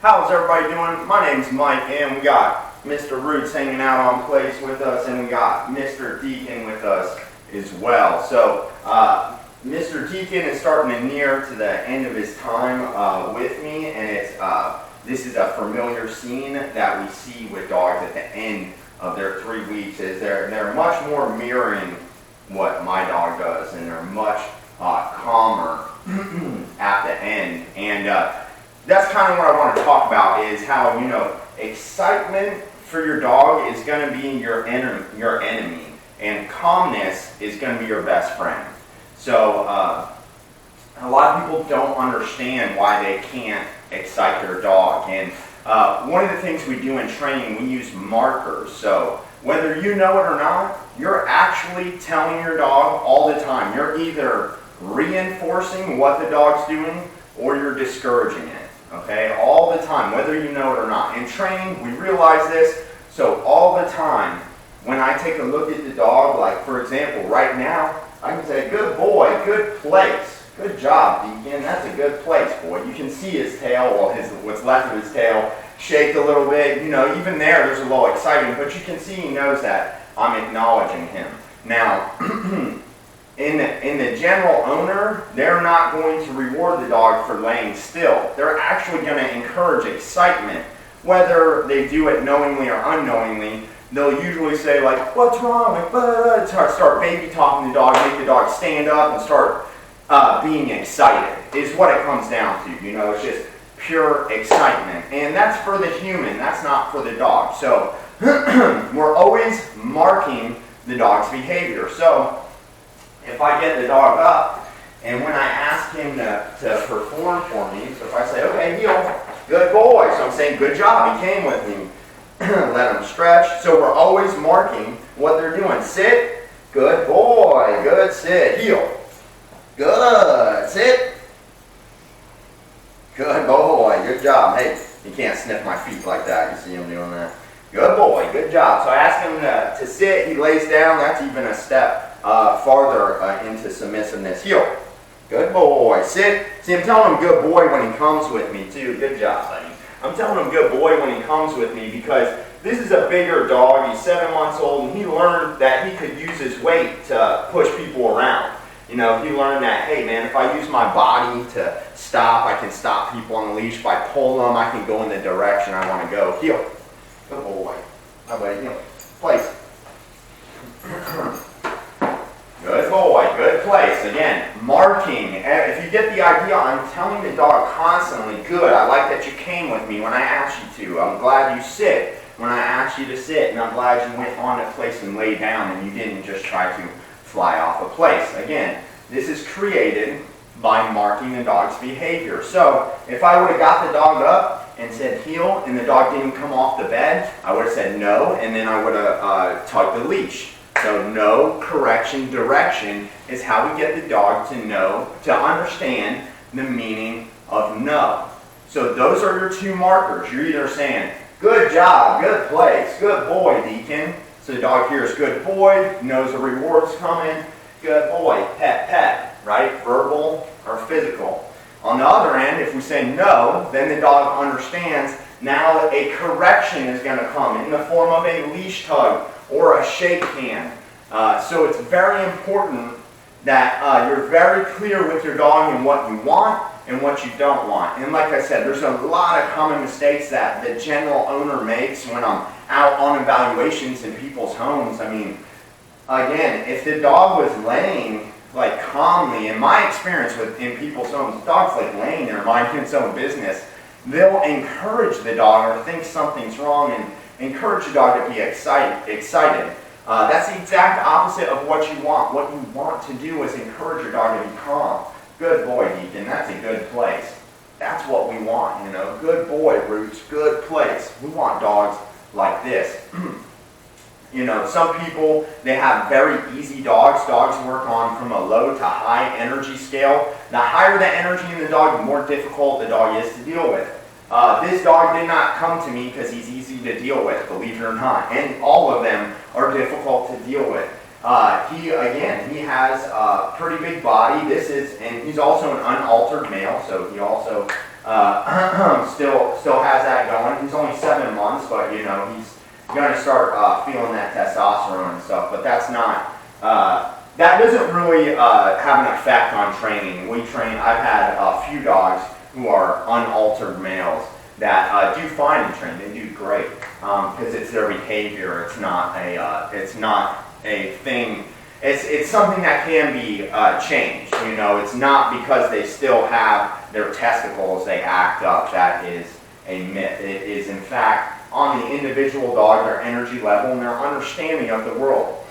How's everybody doing? My name's Mike, and we got Mr. Roots hanging out on place with us, and we got Mr. Deacon with us as well. So, Mr. Deacon is starting to near to the end of his time with me, and this is a familiar scene that we see with dogs at the end of their 3 weeks. Is they're much more mirroring what my dog does, and they're much calmer at the end. And that's kind of what I want to talk about, is how, excitement for your dog is going to be your enemy, and calmness is going to be your best friend. So a lot of people don't understand why they can't excite their dog. And one of the things we do in training, we use markers. So whether you know it or not, you're actually telling your dog all the time. You're either reinforcing what the dog's doing or you're discouraging it. Okay, all the time, whether you know it or not. In training, we realize this, so all the time, when I take a look at the dog, like for example, right now, I can say, good boy, good place, good job, Deacon, that's a good place, boy. You can see his tail, what's left of his tail, shake a little bit, even there's a little excitement, but you can see he knows that I'm acknowledging him. Now, in the general owner, they're not going to reward the dog for laying still. They're actually going to encourage excitement. Whether they do it knowingly or unknowingly, they'll usually say, like, what's wrong? Like, start baby talking the dog, make the dog stand up and start being excited, is what it comes down to. It's just pure excitement. And that's for the human, that's not for the dog. So we're always marking the dog's behavior. So if I get the dog up, and when I ask him to perform for me, so if I say, okay, heel, good boy, so I'm saying, good job, he came with me. Let him stretch. So we're always marking what they're doing. Sit, good boy, good, sit, heel, good, sit, good boy, good job. Hey, you can't sniff my feet like that, you see him doing that. Good boy, good job. So I ask him to sit, he lays down, that's even a step farther into submissiveness. Heel. Good boy. Sit. See, I'm telling him good boy when he comes with me, too. Good job, buddy. I'm telling him good boy when he comes with me because this is a bigger dog. He's 7 months old, and he learned that he could use his weight to push people around. He learned that, hey, man, if I use my body to stop, I can stop people on the leash. If I pull them, I can go in the direction I want to go. Heel. Good boy. How about heel? Place. Good boy, good place. Again, marking. If you get the idea, I'm telling the dog constantly, good, I like that you came with me when I asked you to. I'm glad you sit when I asked you to sit, and I'm glad you went on a place and lay down and you didn't just try to fly off a place. Again, this is created by marking the dog's behavior. So, if I would have got the dog up and said heel, and the dog didn't come off the bed, I would have said no, and then I would have tugged the leash. So no, correction, direction is how we get the dog to understand the meaning of no. So those are your two markers. You're either saying, good job, good place, good boy, Deacon. So the dog hears good boy, knows the reward's coming, good boy, pet, pet, right? Verbal or physical. On the other end, if we say no, then the dog understands now a correction is going to come in the form of a leash tug or a shake hand. So it's very important that you're very clear with your dog in what you want and what you don't want. And like I said, there's a lot of common mistakes that the general owner makes when I'm out on evaluations in people's homes. I mean, again, if the dog was laying like calmly, in my experience in people's homes, the dog's like laying there minding its own business, they'll encourage the dog or think something's wrong and encourage the dog to be excited. That's the exact opposite of what you want. What you want to do is encourage your dog to be calm. Good boy, Deacon, that's a good place. That's what we want, Good boy, Roots, good place. We want dogs like this. Some people, they have very easy dogs. Dogs work on from a low to high energy scale. The higher the energy in the dog, the more difficult the dog is to deal with. This dog did not come to me because he's easy to deal with, believe it or not. And all of them are difficult to deal with. He has a pretty big body. And he's also an unaltered male, so he also still has that going. He's only 7 months, but you know, he's going to start feeling that testosterone and stuff. But that's not, that doesn't really have an effect on training. I've had a few dogs who are unaltered males that do fine in training. They do great because it's their behavior. It's not a thing. It's something that can be changed. You know, it's not because they still have their testicles they act up. That is a myth. It is in fact on the individual dog, their energy level and their understanding of the world.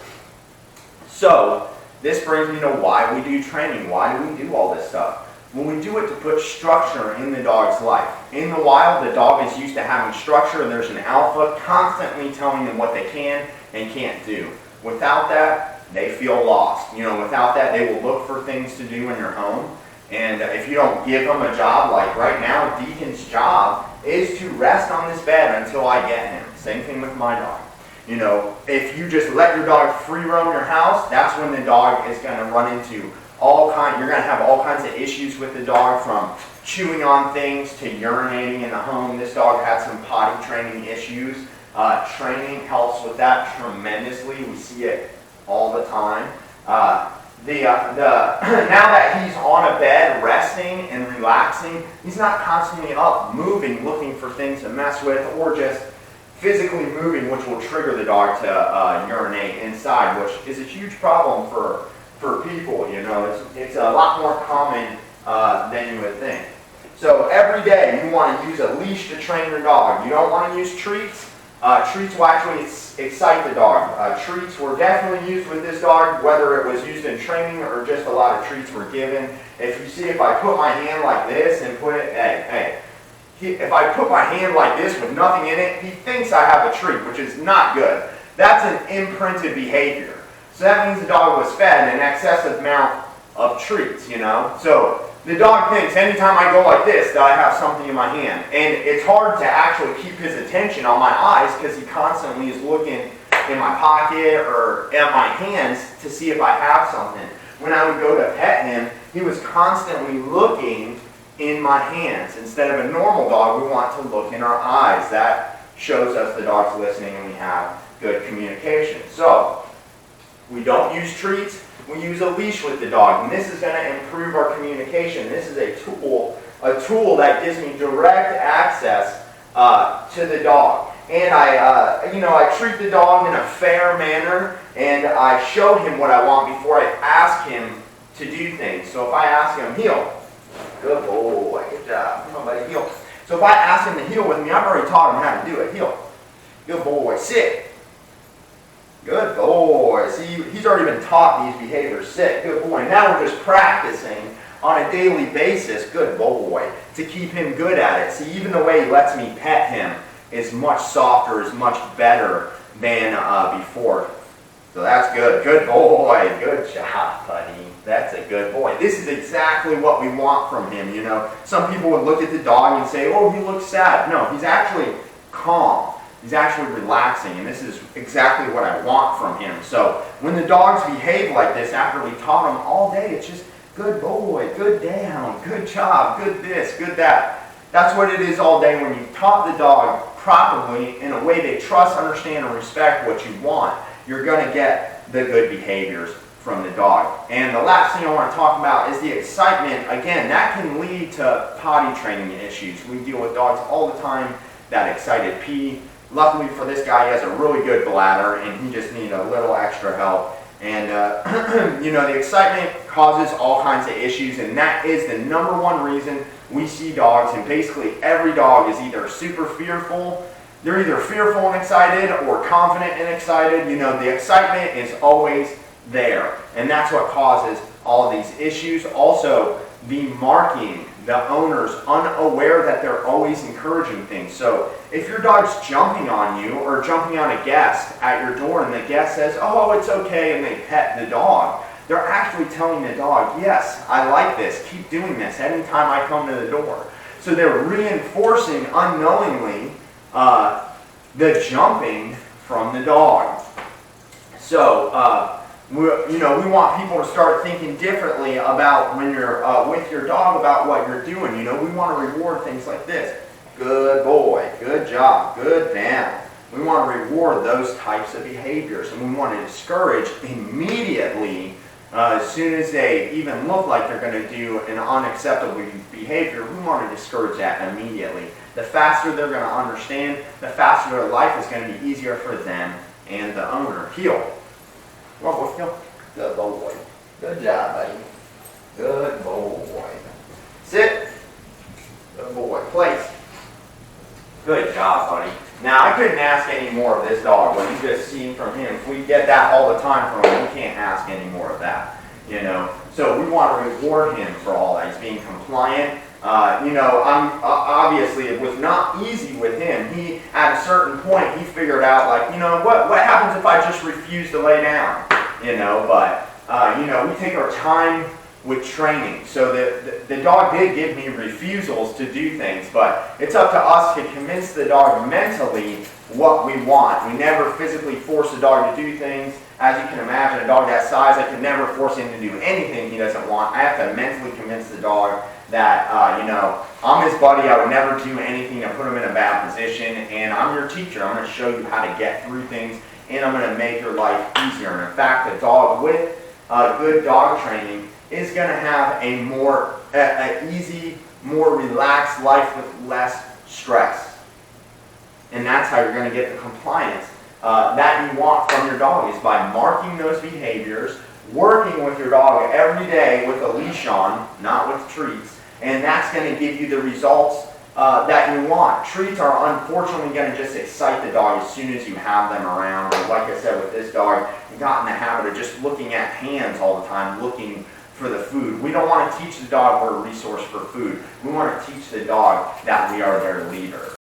So this brings me to why we do training. Why do we do all this stuff? Well, we do it to put structure in the dog's life. In the wild, the dog is used to having structure, and there's an alpha constantly telling them what they can and can't do. Without that, they feel lost. You know, without that, they will look for things to do in your home. And if you don't give them a job, like right now, Deacon's job is to rest on this bed until I get him. Same thing with my dog. You know, if you just let your dog free roam your house, that's when the dog is going to run into you're going to have all kinds of issues with the dog, from chewing on things to urinating in the home. This dog had some potty training issues. Training helps with that tremendously. We see it all the time. Now that he's on a bed resting and relaxing, he's not constantly up moving, looking for things to mess with, or just physically moving, which will trigger the dog to urinate inside, which is a huge problem for people. You know, it's a lot more common than you would think. So every day you want to use a leash to train your dog. You don't want to use treats. Treats will actually excite the dog. Treats were definitely used with this dog, whether it was used in training or just a lot of treats were given. If you see, if I put my hand like this and put it, if I put my hand like this with nothing in it, he thinks I have a treat, which is not good. That's an imprinted behavior. So that means the dog was fed an excessive amount of treats, you know. So the dog thinks anytime I go like this that I have something in my hand. And it's hard to actually keep his attention on my eyes because he constantly is looking in my pocket or at my hands to see if I have something. When I would go to pet him, he was constantly looking in my hands. Instead of a normal dog, we want to look in our eyes. That shows us the dog's listening and we have good communication. So we don't use treats, we use a leash with the dog, and this is going to improve our communication. This is a tool that gives me direct access to the dog. And I treat the dog in a fair manner, and I show him what I want before I ask him to do things. So if I ask him, heel, good boy, good job, come on buddy, heel. So if I ask him to heel with me, I've already taught him how to do it. Heel, good boy, sit. Good boy. See, he's already been taught these behaviors. Sit. Good boy. Now we're just practicing on a daily basis. Good boy. To keep him good at it. See, even the way he lets me pet him is much softer, is much better than before. So that's good. Good boy. Good job, buddy. That's a good boy. This is exactly what we want from him, you know. Some people would look at the dog and say, oh, he looks sad. No, he's actually calm. He's actually relaxing, and this is exactly what I want from him. So when the dogs behave like this after we taught them all day, it's just good boy, good down, good job, good this, good that. That's what it is all day. When you taught the dog properly in a way they trust, understand, and respect what you want, you're going to get the good behaviors from the dog. And the last thing I want to talk about is the excitement. Again, that can lead to potty training issues. We deal with dogs all the time that excited pee. Luckily for this guy, he has a really good bladder, and he just needs a little extra help. And, you know, the excitement causes all kinds of issues, and that is the number one reason we see dogs, and basically every dog is either super fearful, they're either fearful and excited, or confident and excited. You know, the excitement is always there, and that's what causes all of these issues. Also, the marking, the owner's unaware that they're always encouraging things. So if your dog's jumping on you or jumping on a guest at your door and the guest says, oh, it's okay, and they pet the dog, they're actually telling the dog, yes, I like this, keep doing this anytime I come to the door. So they're reinforcing unknowingly the jumping from the dog. So We want people to start thinking differently about when you're with your dog about what you're doing. We want to reward things like this. Good boy, good job, good down. We want to reward those types of behaviors, and we want to discourage immediately as soon as they even look like they're going to do an unacceptable behavior. We want to discourage that immediately. The faster they're going to understand, the faster their life is going to be easier for them and the owner. Heel. Well, boy, heel. Good boy. Good job, buddy. Good boy. Sit. Good boy. Place. Good job, buddy. Now, I couldn't ask any more of this dog. What you just seen from him, if we get that all the time from him, we can't ask any more of that. So we want to reward him for all that. He's being compliant. Obviously it was not easy with him. He, at a certain point, he figured out, what happens if I just refuse to lay down? We take our time with training. So the dog did give me refusals to do things, but it's up to us to convince the dog mentally what we want. We never physically force the dog to do things. As you can imagine, a dog that size, I can never force him to do anything he doesn't want. I have to mentally convince the dog that, I'm his buddy, I would never do anything to put him in a bad position, and I'm your teacher. I'm going to show you how to get through things, and I'm going to make your life easier. And in fact, a dog with good dog training is going to have a more easy, more relaxed life with less stress. And that's how you're going to get the compliance that you want from your dog, is by marking those behaviors, working with your dog every day with a leash on, not with treats, and that's going to give you the results that you want. Treats are unfortunately going to just excite the dog as soon as you have them around. Or like I said with this dog, he got in the habit of just looking at hands all the time, looking for the food. We don't want to teach the dog we're a resource for food. We want to teach the dog that we are their leader.